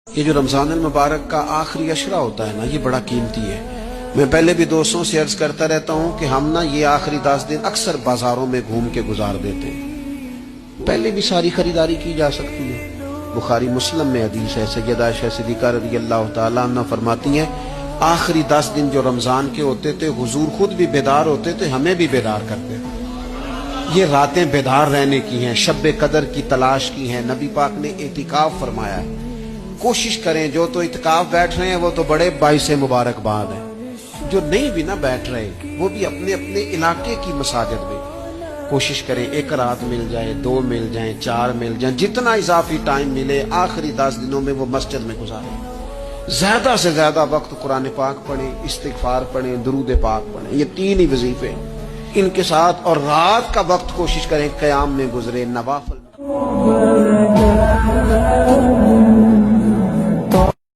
یہ جو رمضان المبارک کا آخری عشرہ ہوتا ہے نا، یہ بڑا قیمتی ہے۔ میں پہلے بھی دوستوں سے عرض کرتا رہتا ہوں کہ ہم نا یہ آخری 10 دن اکثر بازاروں میں گھوم کے گزار دیتے ہیں۔ پہلے بھی ساری خریداری کی جا سکتی ہے۔ بخاری مسلم میں حدیث ہے، سیدہ عائشہ صدیقہ رضی اللہ تعالیٰ عنہ فرماتی ہیں، آخری 10 دن جو رمضان کے ہوتے تھے حضور خود بھی بیدار ہوتے تھے، ہمیں بھی بیدار کرتے تھے۔ یہ راتیں بیدار رہنے کی ہیں، شب قدر کی تلاش کی ہیں۔ نبی پاک نے اعتکاف فرمایا ہے۔ کوشش کریں، جو تو اعتکاف بیٹھ رہے ہیں وہ تو بڑے باعث مبارکباد ہیں، جو نہیں بھی نہ بیٹھ رہے وہ بھی اپنے اپنے علاقے کی مساجد میں کوشش کریں، 1 رات مل جائے، 2 مل جائیں، 4 مل جائیں، جتنا اضافی ٹائم ملے آخری 10 دنوں میں وہ مسجد میں گزاریں۔ زیادہ سے زیادہ وقت قرآن پاک پڑھیں، استغفار پڑھیں، درود پاک پڑھیں، یہ 3 ہی وظیفے ان کے ساتھ، اور رات کا وقت کوشش کریں قیام میں گزرے، نوافل میں۔